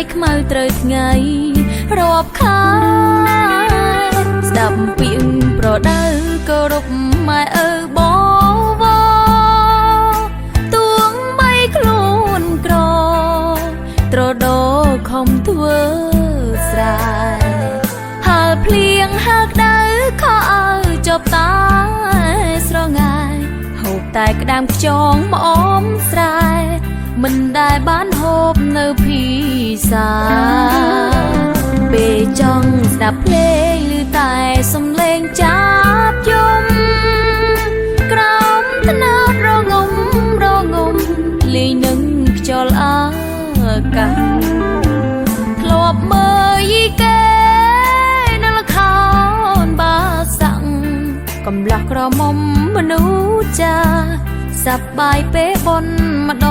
យខ្មៅត្រូវថ្ងៃរាប់ខានស្ដាប់ពាក្យប្រដៅគោរពម៉ែឪបងវទួងបីខ្លួនក្រត្រដោខំធ្វើស្រែហើភ្លៀងហើក្ដៅខោឲ្យចប់តាស្រងាយហូបតែក្តាមខ្យងម្អមស្រែមិនដែលបានហូបនៅភាសាពេលចង់ស្ដាប់ភ្លេងឮតែសំឡេងចាប់យំក្រោមត្នោតរងំលេងនឹងខ្យល់អាកាសធ្លាប់មើលយីកេនៅល្ខោនបាសាំងកំឡោះក្រមុំមនុស្សចាសប្បាយពេលបនម្ដ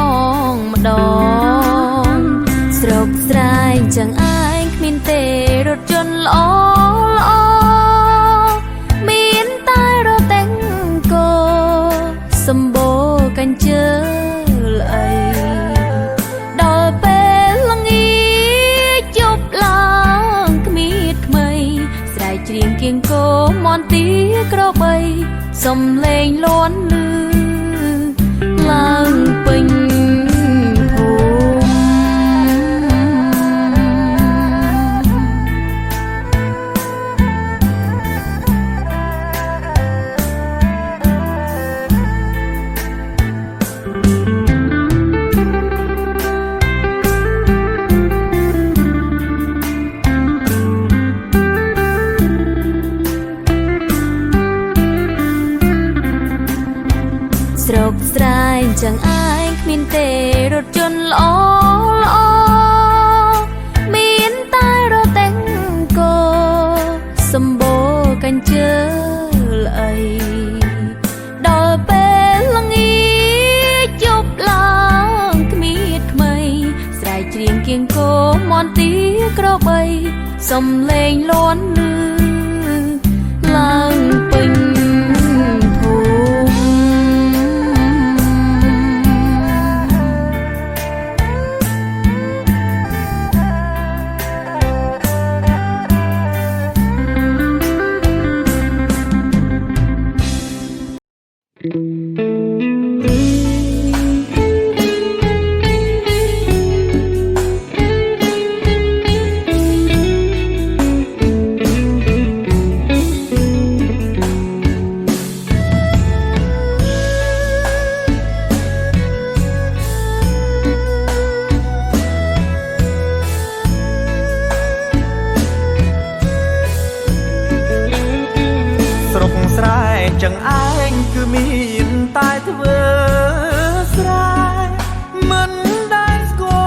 ងស្រុកស្រែងចឹងឯងគ្មានទេរថយន្តល្អមានតែរទេងគោសម្បូរកញ្ជើអីដល់ពេលល្ងាចជប់ឡើងគ្មានថ្មីស្រែកច្រៀងគៀងគោមន់ទីក្របីសំឡេងលាន់លឺឡើងពេញភូស្រុកស្រែងចឹងឯងគ្មានទេរថយន្តល្អមានតែរទេងគោសម្បូរកញ្ជើអីដល់ពេលល្ងាចជប់ឡើងគ្មានថ្មីស្រែកច្រៀងគៀងគោមន់ទីក្របីសំឡេងលាន់លឺឡើងពេញចឹងឯងគឺមានតែធ្វើស្រែមិនដែលស្គា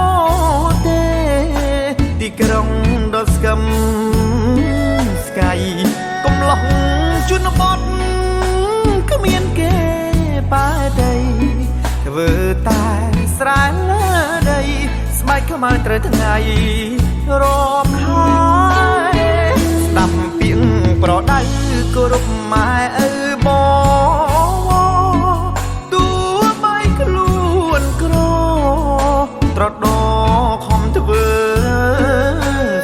ល់ទេទីក្រុងដ៏ស្កឹមស្កាយកំឡោះជនបទគ្មានគេប៉ែដីធ្វើតែស្រែលើដីស្បែកខ្មៅត្រូវថ្ងៃរាប់ហើយស្ដាប់ពាក្យប្រដៅគោរពម៉ែឪទោះបីខ្លួនក្រត្រដោខំធ្វើ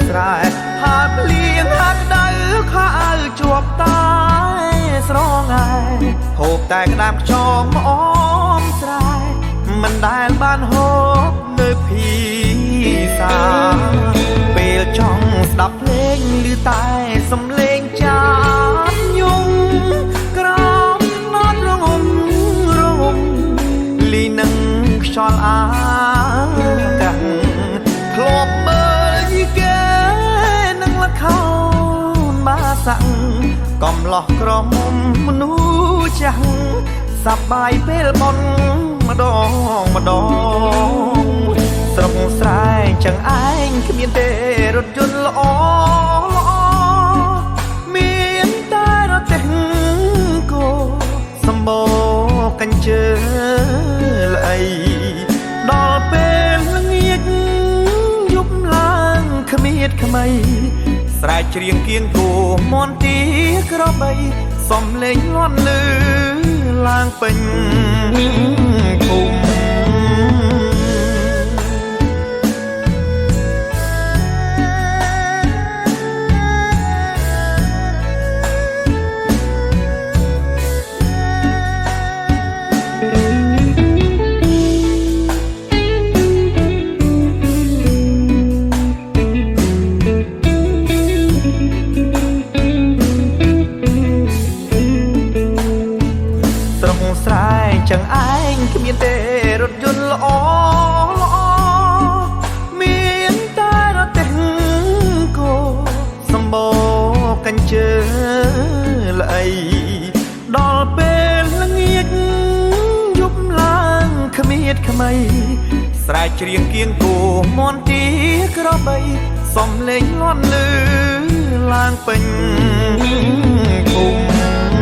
ស្រែហាត់លៀងហាត់ដៅខោឲ្យជាប់តែស្រងាយហូបតែក្តាមខ្យងម្អមស្រែមិនដែលបានហូបនៅភាសាពេលចង់ស្ដាប់ភ្លេងឮតែសំឡេងចាប់យំក្រោមណត់រងំលីនឹងខ្យល់អាកាសធ្លាប់មើលយីកេនឹងល្ខោនបាសាំងកំឡោះក្រមុំមនុស្សចាស់សប្បាយពេលបនម្ដងស្រុកស្រែងចឹងឯងគ្មានទេរថយន្តល្អមានតែរទេងគោសម្បូរកញ្ជើអីដល់ពេលល្ងាចយប់ឡើងគ្មានថ្មីស្រែកច្រៀងគៀងគោមន់ទីក្របីសំឡេងលាន់លឺឡើងពេញភូមិ រុកស្រែចឹងឯងគ្មានទេរថយន្តល្អល្អមានតែរទេះគោសម្បូរកញ្ជើល្អីដល់ពេលល្ងាចយប់ឡើងគ្មៀតខ្មៃស្រែកច្រៀងគៀងគោមន់ទីក្របីសំលេងលាន់លឺឡើងពេញភូមិ